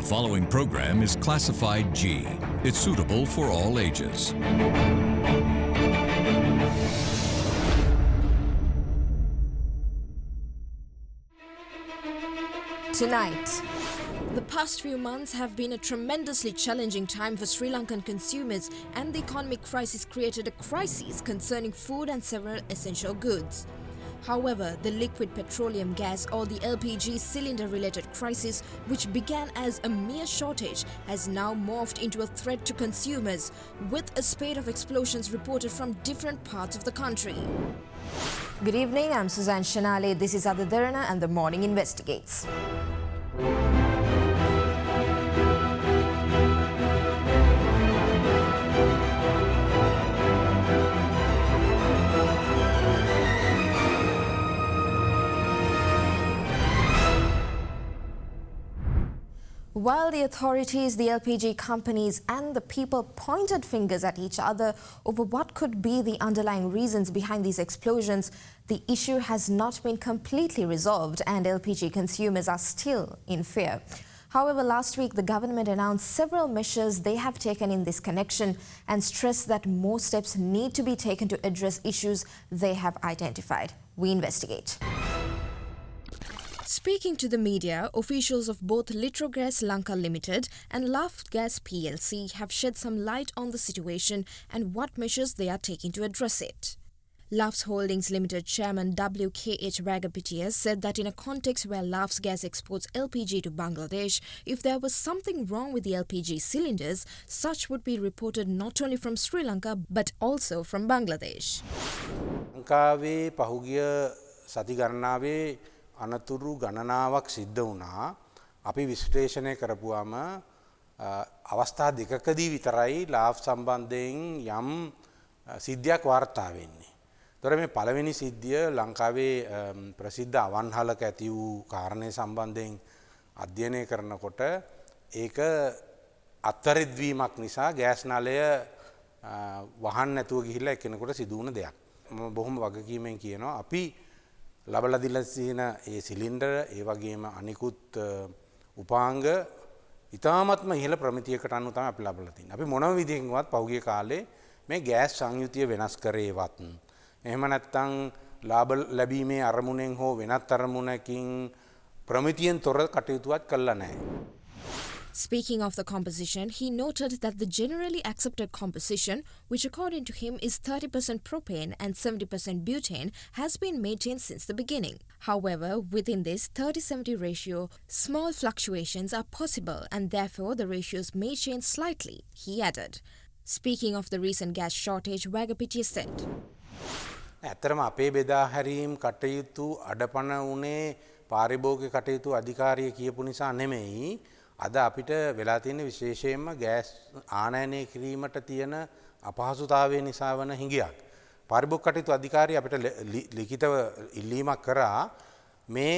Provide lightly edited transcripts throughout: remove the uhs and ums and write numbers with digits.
following program is classified G. It's suitable for all ages. Tonight, the past few months have been a tremendously challenging time for Sri Lankan consumers, and the economic crisis created a crisis concerning food and several essential goods. However, the liquid petroleum gas or the LPG cylinder-related crisis, which began as a mere shortage, has now morphed into a threat to consumers, with a spate of explosions reported from different parts of the country. Good evening, I'm Suzanne Shanale. This is Derana and the Morning Investigates. While the authorities, the LPG companies and the people pointed fingers at each other over what could be the underlying reasons behind these explosions, the issue has not been completely resolved and LPG consumers are still in fear. However, last week the government announced several measures they have taken in this connection and stressed that more steps need to be taken to address issues they have identified. We investigate. Speaking to the media, officials of both Litrogas Lanka Limited and Laft Gas PLC have shed some light on the situation and what measures they are taking to address it. Laft Holdings Limited Chairman WKH Ragapitiya said that in a context where Laft Gas exports LPG to Bangladesh, if there was something wrong with the LPG cylinders, such would be reported not only from Sri Lanka but also from Bangladesh. ලංකාවේ පහුගිය සති ගණනාවේ අනතුරු ගණනාවක් සිද්ධ වුණා. අපි විශ්ලේෂණය කරපුවාම අවස්ථා දෙකකදී විතරයි ලාෆ් සම්බන්ධයෙන් යම් සිද්ධියක් වාර්තා වෙන්නේ. ඒතර මේ පළවෙනි සිද්ධිය ලංකාවේ ප්‍රසිද්ධ අවන්හලක ඇති වූ කාරණේ සම්බන්ධයෙන් අධ්‍යයනය කරනකොට ඒක අත්වැරදිවීමක් නිසා ගෑස් නලය වහන්න නැතුව ගිහිල්ලා එක්කෙනෙකුට සිදු වුණ දෙයක්. මම බොහොම වගකීමෙන් කියනවා අපි ලබලා දීලා තියෙන ඒ සිලින්ඩර් ඒ වගේම අනිකුත් උපාංග ඉතාමත්ම ඉහළ ප්‍රමිතියකට අනුව තමයි අපි ලබලා තියෙන්නේ. අපි මොනම විදිහකින්වත් පහුගිය කාලේ මේ ගෑස් සංයුතිය වෙනස් කරේවත් එහෙම නැත්නම් ලාභ ලැබීමේ අරමුණෙන් හෝ වෙනත් අරමුණකින් ප්‍රමිතියෙන් තොර කටයුතුවක් කළා නැහැ. Speaking of the composition, he noted that the generally accepted composition, which according to him is 30% propane and 70% butane, has been maintained since the beginning. However, within this 30-70 ratio, small fluctuations are possible and therefore the ratios may change slightly, he added. Speaking of the recent gas shortage, Ragapitiya said, ඇත්තරම අපේ බෙදා හැරීම් කටයුතු අඩපණ වුණේ පාරිභෝගික කටයුතු අධිකාරිය කියපු නිසා නෙමෙයි. අද අපිට වෙලා තියෙන විශේෂයෙන්ම ගෑස් ආනයනය කිරීමට තියෙන අපහසුතාවය නිසා වන හිඟයක්. පාරිභෝගික කටයුතු අධිකාරිය අපිට ලිඛිතව ඉල්ලීමක් කරා මේ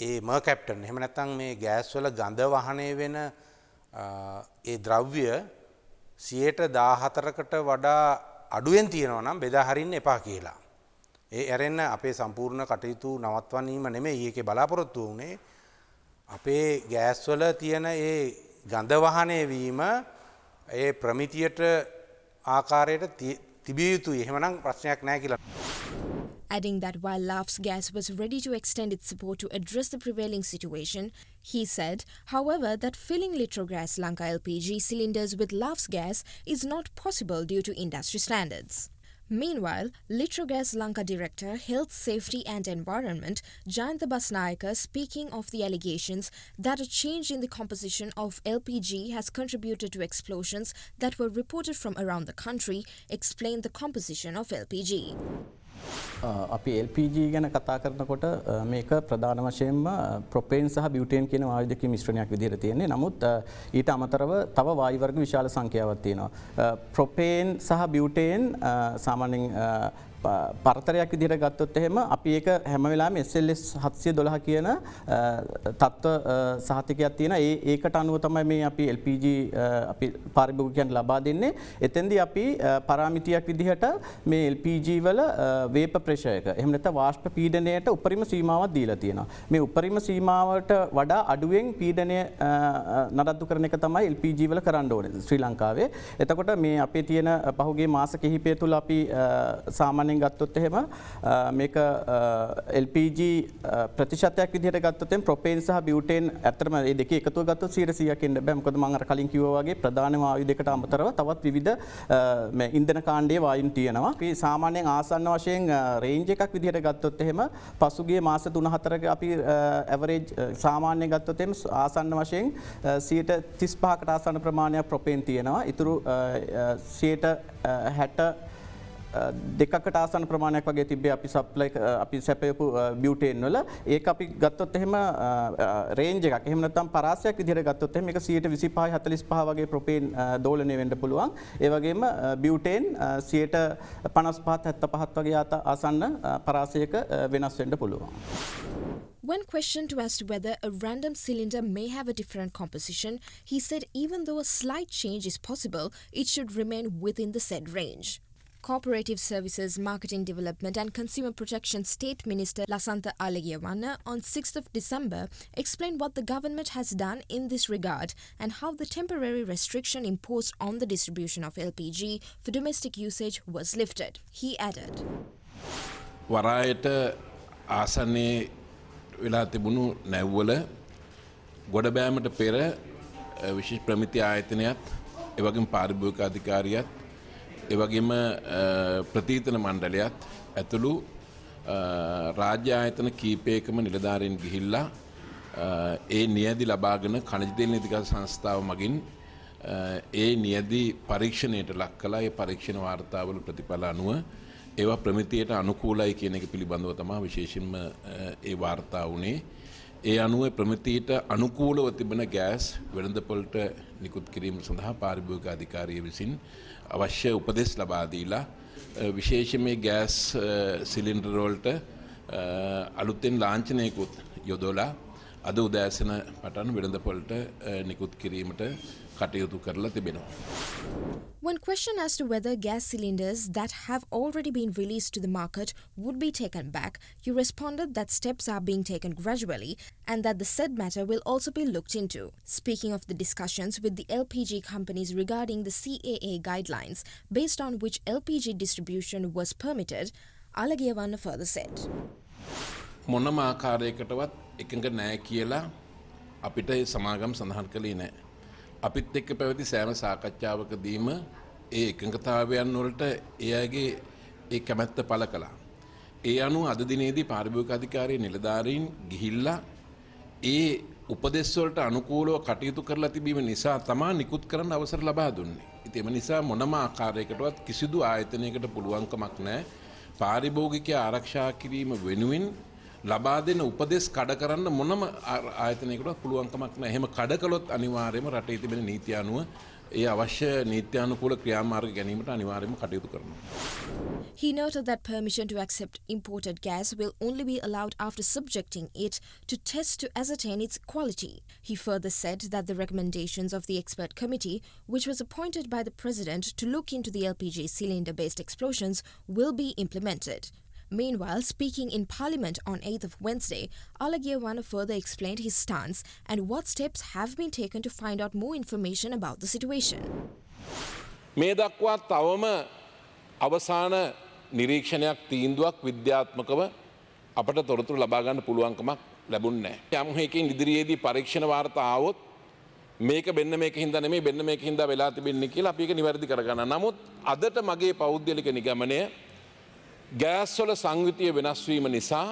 ඒ මර්කැප්ටන් එහෙම නැත්නම් මේ ගෑස් වල ගඳ වහනය වෙන ඒ ද්‍රව්‍ය 14%කට වඩා අඩුවෙන් තියෙනවා නම් බෙදා හරින්න එපා කියලා. ඒ ඇරෙන්න අපේ සම්පූර්ණ කටයුතු නවත්වන්නීම නෙමෙයි ඒකේ බලාපොරොත්තු වුණේ. අපේ ගෑස් වල තියෙන ඒ ගඳ වහනය වීම ඒ ප්‍රමිතියට ආකාරයට තිබිය යුතුයි. එහෙමනම් ප්‍රශ්නයක් නැහැ කියලා. Adding that while Laft's Gas was ready to extend its support to address the prevailing situation, he said, however, that filling Litrogas Lanka LPG cylinders with Laft's Gas is not possible due to industry standards. Meanwhile, Litrogas Lanka Director, Health, Safety and Environment, Jayantha Basnayaka, speaking of the allegations that a change in the composition of LPG has contributed to explosions that were reported from around the country, explained the composition of LPG. අපි LPG ගැන කතා කරනකොට මේක ප්‍රධාන වශයෙන්ම propane සහ butane කියන වායු දෙකේ මිශ්‍රණයක් විදිහට තියෙන්නේ. නමුත් ඊට අමතරව තව වායු වර්ග විශාල සංඛ්‍යාවක් තියෙනවා. ප්‍රොපේන් සහ බියුටේන් සාමාන්‍යයෙන් පරතරයක් විදිහට ගත්තොත් එහෙම අපි ඒක හැම වෙලාවෙම SLS 712 කියන තත්ත්ව සහතිකයක් තියෙන ඒකට අනුව තමයි මේ අපි LPG අපි පාරිභෝගිකයන්ට ලබා දෙන්නේ. එතෙන්දී අපි පරාමිතියක් විදිහට මේ LPG වල වේපර් ප්‍රෙෂර් එක එහෙම නැත්නම් වාෂ්ප පීඩනයට උපරිම සීමාවක් දීලා තියෙනවා. මේ උපරිම සීමාවට වඩා අඩුවෙන් පීඩනය නඩත්තු කරන එක තමයි LPG වල කරන්න ඕනේ ශ්‍රී ලංකාවේ. එතකොට මේ අපේ තියෙන පහුගිය මාස කිහිපය තුළ අපි සාමාන්‍යයෙන් ගත්තොත් එහෙම මේක LPG ප්‍රතිශතයක් විදිහට ගත්තොත් එහෙම ප්‍රොපේන් සහ බියුටේන් ඇත්තටම මේ දෙකේ එකතුව ගත්තොත් 100%ක් එන්න බෑ. මොකද මම අර කලින් කිව්වා වගේ ප්‍රධාන වායු දෙකට අමතරව තවත් විවිධ මේ ඉන්ධන කාණ්ඩයේ වායුන් තියෙනවා. අපි සාමාන්‍යයෙන් ආසන්න වශයෙන් රේන්ජ් එකක් විදිහට ගත්තොත් එහෙම පසුගිය මාස 3-4ක අපි ඇවරේජ් සාමාන්‍යයෙන් ගත්තොත් එහෙම ආසන්න වශයෙන් 35කට ආසන්න ප්‍රමාණයක් ප්‍රොපේන් තියෙනවා. ඊටු 60 දෙකකට ආසන්න ප්‍රමාණයක් වගේ තිබ්බේ අපි සප්ලයි අපි සැපයපු බියුටේන් වල. ඒක අපි ගත්තොත් එහෙම රේන්ජ් එකක්. එහෙම නැත්නම් පරාසයක් විදිහට ගත්තොත් එහෙම මේක 25 45 වගේ ප්‍රොපේන් දෝලණය වෙන්න පුළුවන්. ඒ වගේම බියුටේන් 55 75 වගේ ආසන්න පරාසයක වෙනස් වෙන්න පුළුවන්. When questioned as to whether a random cylinder may have a different composition, he said even though a slight change is possible, it should remain within the said range. Cooperative Services, Marketing Development and Consumer Protection State Minister Lasantha Alagiyawanna on 6th of December explained what the government has done in this regard and how the temporary restriction imposed on the distribution of LPG for domestic usage was lifted. He added, වරායට ආසන්නේ වෙලා තිබුණු නැව්වල ගොඩබෑමට පෙර විශේෂ ප්‍රමිති ආයතනයත් එවැගේම පාරිභෝගික අධිකාරියත් එවැගේම ප්‍රතිතන මණ්ඩලයත් ඇතුළු රාජ්‍ය ආයතන කීපයකම නිලධාරීන් ගිහිල්ලා ඒ නියැදි ලබාගෙන khනිජ තෙල් නීතිගත සංස්ථාව මගින් ඒ නියැදි පරීක්ෂණයට ලක් කළා. ඒ පරීක්ෂණ වාර්තාවල ප්‍රතිඵල අනුව ඒවා ප්‍රමිතියට අනුකූලයි කියන එක පිළිබඳව තමයි විශේෂයෙන්ම ඒ වාර්තා වුණේ. ඒ අනුව ප්‍රමිතියට අනුකූලව තිබෙන ගෑස් වෙළඳපොළට නිකුත් කිරීම සඳහා පාරිභෝගික අධිකාරිය විසින් අවශ්‍ය උපදෙස් ලබා දීලා විශේෂයෙන් මේ ගෑස් සිලින්ඩර් වලට අලුතෙන් ලාංඡනයකුත් යොදවලා අද උදෑසන පටන් වෙළඳපොළට නිකුත් කිරීමට කටයුතු කරලා තිබෙනවා. When questioned as to whether gas cylinders that have already been released to the market would be taken back, he responded that steps are being taken gradually and that the said matter will also be looked into. Speaking of the discussions with the LPG companies regarding the CAA guidelines based on which LPG distribution was permitted, Alagiyawanna further said, මොනම ආකාරයකටවත් එකඟ නැහැ කියලා අපිට සමාගම් සඳහන් කළේ නැහැ. අපිත් එක්ක පැවති සෑම සාකච්ඡාවකදීම ඒ එකඟතාවයන් වලට එයාගේ ඒ කැමැත්ත පළ කළා. ඒ අනුව අද දිනේදී පාරිභෝගික අධිකාරියේ නිලධාරීන් ගිහිල්ලා ඒ උපදෙස් වලට අනුකූලව කටයුතු කරලා තිබීම නිසා තමයි නිකුත් කරන්න අවසර ලබා දුන්නේ. ඉතින් එම නිසා මොනම ආකාරයකටවත් කිසිදු ආයතනයකට පුළුවන්කමක් නැහැ පාරිභෝගිකයා ආරක්ෂා කිරීම වෙනුවෙන් ලබා දෙන උපදෙස් කඩ කරන්න මොනම ආයතනයකටවත් පුළුවන්කමක් නැහැ. එහෙම කඩ කළොත් අනිවාර්යයෙන්ම රටේ තිබෙන නීති අනුව ඒ අවශ්‍ය නීත්‍යානුකූල ක්‍රියාමාර්ග ගැනීමට අනිවාර්යයෙන්ම කටයුතු කරනවා. He noted that permission to accept imported gas will only be allowed after subjecting it to tests to ascertain its quality. He further said that the recommendations of the expert committee, which was appointed by the President to look into the LPG cylinder-based explosions, will be implemented. Meanwhile, speaking in Parliament on 8th of Wednesday, Alagiyawanna further explained his stance and what steps have been taken to find out more information about the situation. මේ දක්වා තවම අවසාන නිරීක්ෂණයක් තීන්දුවක් විද්‍යාත්මකව අපට තොරතුරු ලබා ගන්න පුළුවන්කමක් ලැබුණේ නැහැ. යම් හේකින් ඉදිරියේදී පරීක්ෂණ වාර්තා ආවොත් මේක මෙන්න මේක හින්දා නෙමෙයි මෙන්න මේක හින්දා වෙලා තිබෙන්නේ කියලා අපි ඒක නිවැරදි කරගන්න. නමුත් අදට මගේ පෞද්ගලික නිගමනය ගෑස් වල සංයුතිය වෙනස් වීම නිසා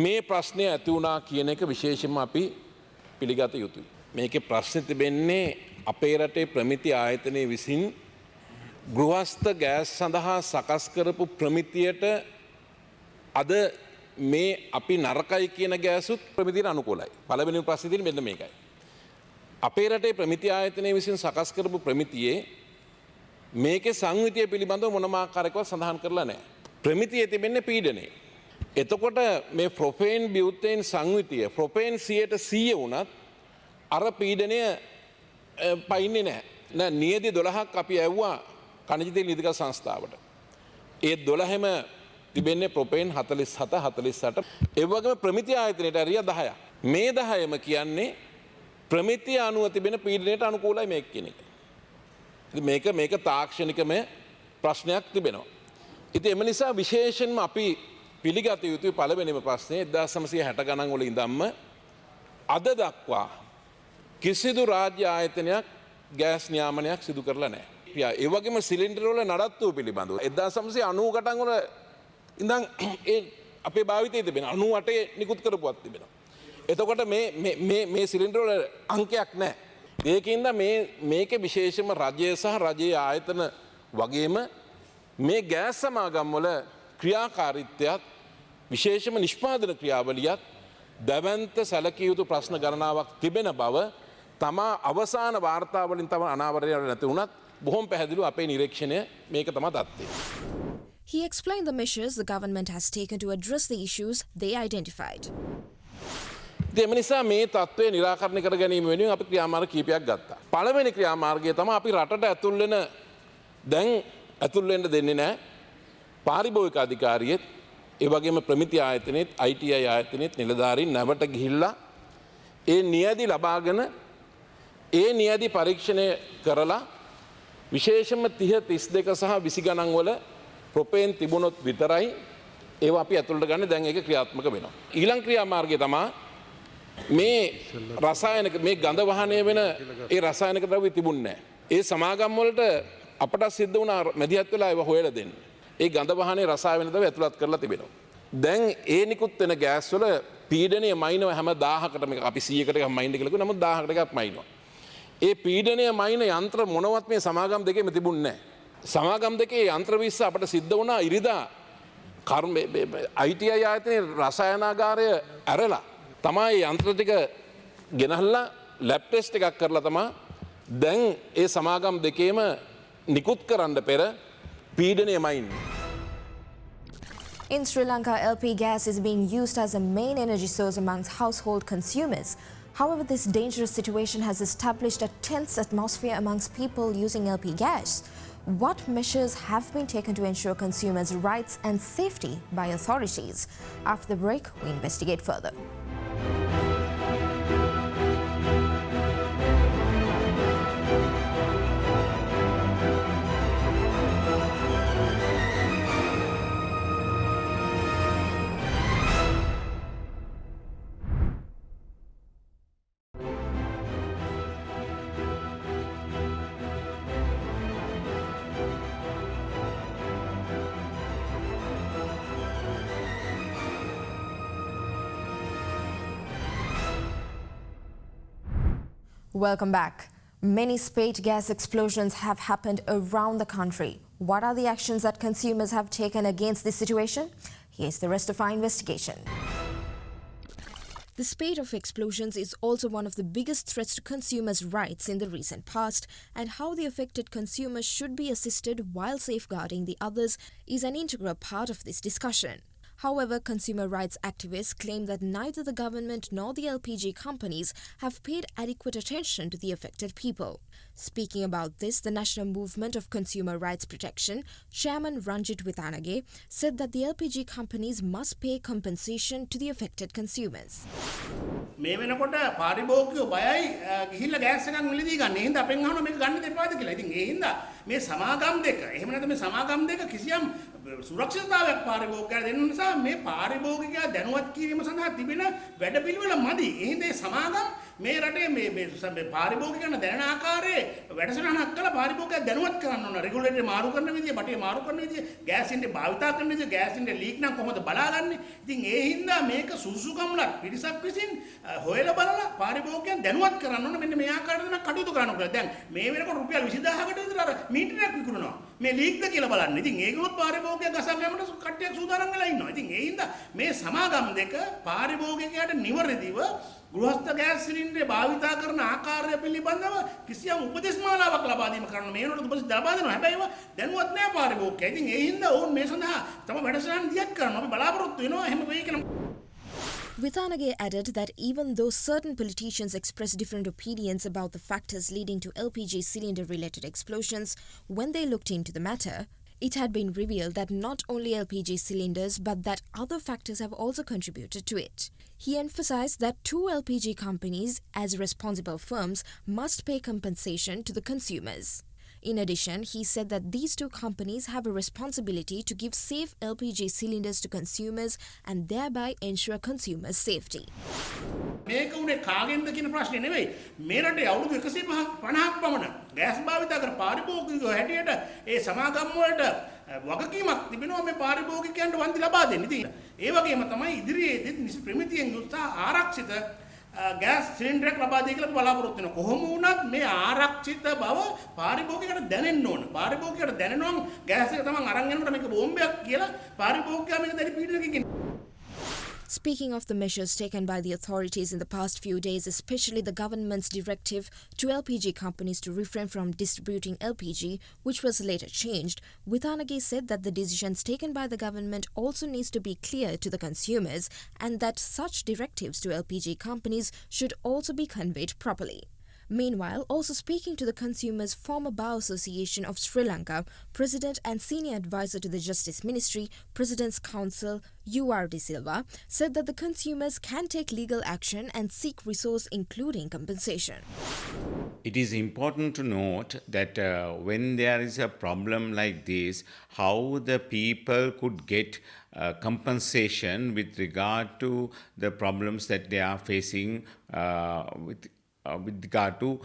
මේ ප්‍රශ්නය ඇති වුණා කියන එක විශේෂයෙන්ම අපි පිළිගත යුතුයි. මේකේ ප්‍රශ්නේ තිබෙන්නේ අපේ රටේ ප්‍රමිති ආයතනයේ විසින් ගෘහස්ත ගෑස් සඳහා සකස් කරපු ප්‍රමිතියට අද මේ අපි නරකයි කියන ගෑසුත් ප්‍රමිතියට අනුකූලයි. පළවෙනි ප්‍රශ්නේ තියෙන්නේ මෙන්න මේකයි. අපේ රටේ ප්‍රමිති ආයතනයේ විසින් සකස් කරපු ප්‍රමිතියේ මේකේ සංයුතිය පිළිබඳව මොනම ආකාරයකවත් සඳහන් කරලා නැහැ. ප්‍රමිතියේ තිබෙන්නේ පීඩනය. එතකොට මේ ප්‍රොපේන් බියුත්තේන් සංයුතිය ප්‍රොපේන් 100% වුණත් අර පීඩනය පයින්නේ නැහැ. නියැදි 12ක් අපි ඇව්වා කනිජ තෙල් නිධික සංස්ථාවට. ඒ 12ම තිබෙන්නේ ප්‍රොපේන් 47 48. ඒ වගේම ප්‍රමිති ආයතනයට ඇරිය 10ක්. මේ 10ම කියන්නේ ප්‍රමිතිය අනුව තිබෙන පීඩනයට අනුකූලයි මේක කියන එක. ඉතින් මේක තාක්ෂණිකම ප්‍රශ්නයක් තිබෙනවා. ඉතින් එම නිසා විශේෂයෙන්ම අපි පිළිගත යුතු පළවෙනිම ප්‍රශ්නේ 1960 ගණන් වල ඉඳන්ම අද දක්වා කිසිදු රාජ්‍ය ආයතනයක් ගෑස් නියාමනයක් සිදු කරලා නැහැ. ඒ වගේම සිලින්ඩර් වල නඩත්තුව පිළිබඳව 1990 ගණන් වල ඉඳන් ඒ අපේ භාවිතයේ තිබෙන 98 නිකුත් කරපුවක් තිබෙනවා. එතකොට මේ සිලින්ඩර් වල අංකයක් නැහැ. ඒකින්ද මේකේ විශේෂම රජය සහ රජයේ ආයතන වගේම මේ ගෑස් සමාගම් වල ක්‍රියාකාරීත්වයත් විශේෂම නිෂ්පාදන ක්‍රියාවලියත් දැවැන්ත සැලකිය යුතු ප්‍රශ්න ගණනාවක් තිබෙන බව තමා අවසාන වාර්තාවලින් තම අනාවරණය නැති වුණත් බොහොම පැහැදිලිව අපේ නිරීක්ෂණය මේක තමයි தත්ත්වය. He explained the measures the government has taken to address the issues they identified. එම නිසා මේ තත්ත්වය නිරාකරණය කර ගැනීම වෙනුවෙන් අපි ක්‍රියාමාර්ග කීපයක් ගත්තා. පළවෙනි ක්‍රියාමාර්ගය තමයි අපි රටට ඇතුල් වෙන දැන් ඇතුල් වෙන්න දෙන්නේ නැහැ. පාරිභෝගික අධිකාරියෙත් ඒ වගේම ප්‍රමිති ආයතනෙත් ITI ආයතනෙත් නිලධාරීන් නැවට ගිහිල්ලා ඒ නියැදි ලබාගෙන ඒ නියැදි පරීක්ෂණය කරලා විශේෂම 30 32 සහ 20 ගණන් වල ප්‍රොපේන් තිබුණොත් විතරයි ඒවා අපි ඇතුළට ගන්න දැන් ඒක ක්‍රියාත්මක වෙනවා. ඊළඟ ක්‍රියාමාර්ගය තමයි මේ රසායනික මේ ගඳ වහනය වෙන ඒ රසායනික ද්‍රව්‍ය තිබුණේ නැහැ. ඒ සමාගම් වලට අපට සිද්ධ වුණා මැදිහත් වෙලා ඒව හොයලා දෙන්න. ඒ ගඳ වහනේ රසායනික ද්‍රව්‍ය ඇතුළත් කරලා තිබෙනවා. දැන් ඒ නිකුත් වෙන ගෑස් වල පීඩනය මයින්ව හැම 1000කට මේක අපි 100කට එකක් මයින්ඩ් කියලා කිව්වා. නමුත් 1000කට එකක් මයින්නවා. ඒ පීඩනය මයින යන්ත්‍ර මොනවත් මේ සමාගම් දෙකේම තිබුණේ නැහැ. සමාගම් දෙකේ යන්ත්‍ර 20 අපට සිද්ධ වුණා ඉරිදා ITI ආයතනයේ රසායනාගාරය ඇරලා තමයි යන්ත්‍ර ටික ගෙනහල්ලා ලැබ් ටෙස්ට් එකක් කරලා තමයි දැන් ඒ සමාගම් දෙකේම නිකුත් කරන්න පෙර පීඩනය මයින්. In Sri Lanka, LP gas is being used as a main energy source amongst household consumers. However, this dangerous situation has established a tense atmosphere amongst people using LP gas. What measures have been taken to ensure consumers' rights and safety by authorities? After the break, we investigate further. Welcome back. Many spate gas explosions have happened around the country. What are the actions that consumers have taken against this situation? Here's the rest of our investigation. The spate of explosions is also one of the biggest threats to consumers' rights in the recent past, and how the affected consumers should be assisted while safeguarding the others is an integral part of this discussion. However, consumer rights activists claim that neither the government nor the LPG companies have paid adequate attention to the affected people. Speaking about this, the National Movement of Consumer Rights Protection, Chairman Ranjit Withanage, said that the LPG companies must pay compensation to the affected consumers. මේ වෙනකොට පාරිභෝගිකයෝ බයයි ගිහිල්ලා gas එකක් මිලදී ගන්න. ඒ හින්දා අපෙන් අහනවා මේක ගන්න දෙපාද කියලා. ඉතින් ඒ හින්දා මේ සමාගම් දෙක එහෙම නැත්නම් මේ සමාගම් දෙක කිසියම් සුරක්ෂිතතාවයක් පාරිභෝගිකයාට දෙන්න නිසා මේ පාරිභෝගිකයා දැනුවත් කිරීම සඳහා තිබෙන වැඩපිළිවෙල මදි. ඒ හින්දා මේ සමාගම් මේ රටේ මේ පාරිභෝගිකයන් දැනන ආකාරයේ වැඩසටහනක් කළා පාරිභෝගිකයා දැනුවත් කරන්න ඕන. රෙගුලේටර් මාරු කරන විදිය, බටේ මාරු කරන විදිය, ගෑස් ඉන්ඩේ භාවිතා කරන විදිය, ගෑස් ඉන්ඩේ ලීක් නම් කොහොමද බලාගන්නේ? ඉතින් ඒ හින්දා මේක සුසුකම්ලක් පිරිසක් විසින් හොයලා බලලා පාරිභෝගිකයන් දැනුවත් කරන්න ඕන. මෙන්න මේ ආකාරයට නම් කටයුතු කරන්න ඕන. දැන් මේ වෙනකොට රුපියල් 20000කට විතර අර මීටරයක් විකුණනවා. මේ ලීක්ද කියලා බලන්න. ඉතින් ඒකලොත් පාරිභෝගිකයා ගසන් යෑමට කට්ටියක් සූදානම් වෙලා ඉන්නවා. ඉතින් ඒ හින්දා මේ සමාගම් දෙක පාරිභෝගිකයාට නිවැරදිව ගෘහස්ත ගෑස් සිලින්ඩරේ භාවිතා කරන ආකාරය පිළිබඳව කිසියම් උපදෙස් මාලාවක් ලබා දීම කරන්න මේ වෙනකොට උපදෙස් ලබා දෙනවා. හැබැයි ඒවා දැනුවත් නැහැ පාරිභෝගිකයා. ඉතින් ඒ හින්දා ඔවුන් මේ සඳහා තම වැඩසටහන් දියත් කරනවා. අපි බලාපොරොත්තු වෙනවා එහෙම වෙයි කියලා. Vithanage added that even though certain politicians expressed different opinions about the factors leading to LPG cylinder-related explosions, when they looked into the matter, it had been revealed that not only LPG cylinders but that other factors have also contributed to it. He emphasized that two LPG companies, as responsible firms, must pay compensation to the consumers. In addition, he said that these two companies have a responsibility to give safe LPG cylinders to consumers and thereby ensure consumers' safety. මේක උනේ කාගෙන්ද කියන ප්‍රශ්නේ නෙවෙයි. මේ රටේ අවුරුදු 150ක් පමණ gas භාවිතා කර පාරිභෝගිකයෝ හැටියට ඒ සමාගම් වලට වගකීමක් තිබෙනවා මේ පාරිභෝගිකයන්ට වන්දි ලබා දෙන්න. ඉතින් ඒ වගේම තමයි ඉදිරියේදී නිසි ප්‍රමිතියෙන් යුක්ත ආරක්ෂිත ගෑස් සිලින්ඩරයක් ලබා දෙයි කියලා බලාපොරොත්තු වෙනවා. කොහොම වුණත් මේ ආරක්ෂිත බව පාරිභෝගිකයට දැනෙන්න ඕන. පාරිභෝගිකයට දැනෙනවා ගෑස් එක තමන් අරන් යනකොට මේක බෝම්බයක් කියලා පාරිභෝගිකයා මේක දැඩි පීඩනයකින්. Speaking of the measures taken by the authorities in the past few days, especially the government's directive to LPG companies to refrain from distributing LPG, which was later changed, Vithanage said that the decisions taken by the government also needs to be clear to the consumers and that such directives to LPG companies should also be conveyed properly. Meanwhile, also speaking to the Consumers Former Bar Association of Sri Lanka, President and Senior Advisor to the Justice Ministry, President's Counsel U.R. De Silva, said that the consumers can take legal action and seek resource including compensation. It is important to note that when there is a problem like this, how the people could get compensation with regard to the problems that they are facing with regard to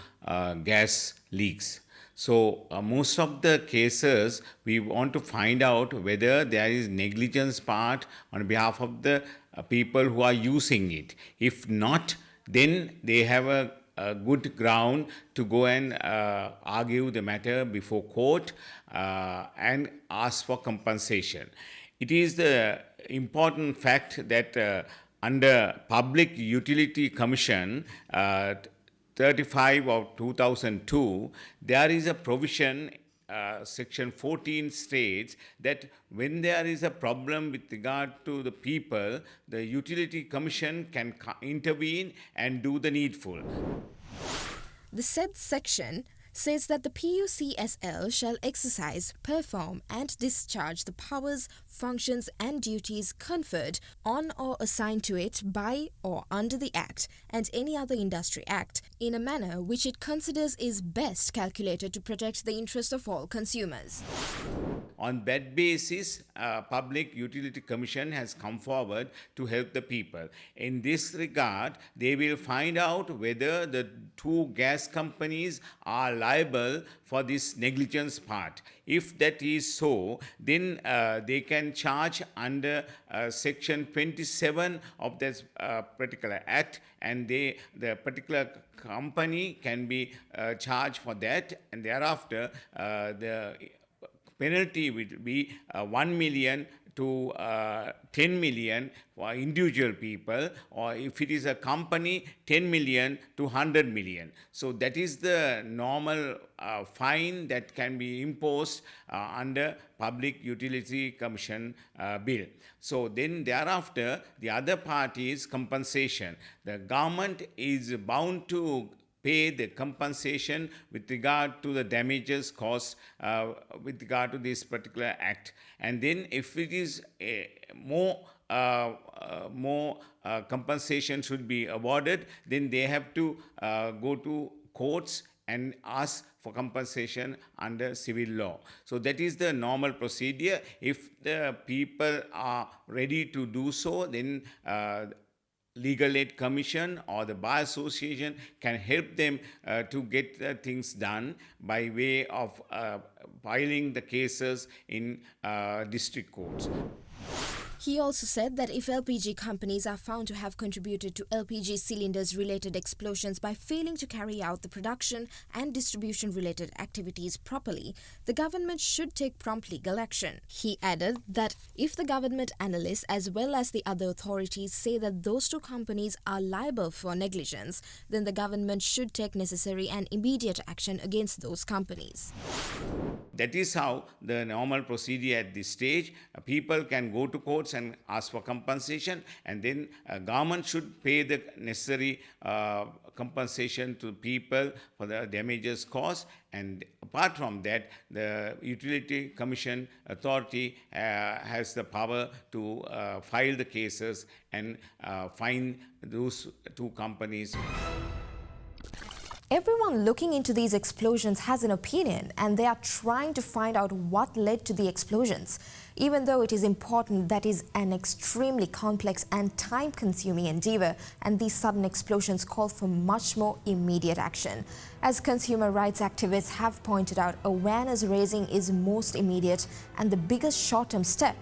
gas leaks. So most of the cases we want to find out whether there is negligence part on behalf of the people who are using it. If not, then they have a good ground to go and argue the matter before court and ask for compensation. It is the important fact that under Public Utility Commission 35 of 2002, there is a provision, section 14 states that when there is a problem with regard to the people, the Utility Commission can intervene and do the needful. The said section says that the PUCSL shall exercise, perform and discharge the powers, functions and duties conferred on or assigned to it by or under the Act and any other industry act in a manner which it considers is best calculated to protect the interest of all consumers. On that basis, Public Utility Commission has come forward to help the people. In this regard, they will find out whether the two gas companies are liable for this negligence part. If that is so, then they can charge under section 27 of this particular act, and the particular company can be charged for that, and thereafter the penalty will be 1 million to 10 million for individual people, or if it is a company, 10 million to 100 million. So that is the normal fine that can be imposed under Public Utility Commission bill. So then thereafter, the other part is compensation. The government is bound to pay the compensation with regard to the damages caused with regard to this particular act. And then if it is more compensation should be awarded, then they have to go to courts and ask for compensation under civil law. So that is the normal procedure. If the people are ready to do so, then Legal Aid Commission or the Bar Association can help them to get things done by way of filing the cases in district courts. He also said that if LPG companies are found to have contributed to LPG cylinders related explosions by failing to carry out the production and distribution related activities properly, the government should take prompt legal action. He added that if the government analysts as well as the other authorities say that those two companies are liable for negligence, then the government should take necessary and immediate action against those companies. That is how the normal procedure at this stage. People can go to courts and ask for compensation, and then government should pay the necessary compensation to people for the damages caused. And apart from that, the Utility Commission Authority has the power to file the cases and fine those two companies. Everyone looking into these explosions has an opinion, and they are trying to find out what led to the explosions. Even though it is important, that is an extremely complex and time-consuming endeavor, and these sudden explosions call for much more immediate action. As consumer rights activists have pointed out, awareness raising is most immediate and the biggest short-term step,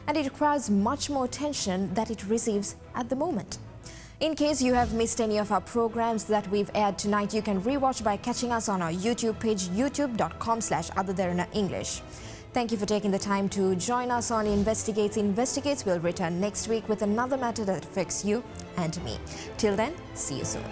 and it requires much more attention that it receives at the moment. In case you have missed any of our programs that we've aired tonight, you can rewatch by catching us on our YouTube page, youtube.com/Derana English. Thank you for taking the time to join us on Investigates. Investigates will return next week with another matter that affects you and me. Till then, see you soon.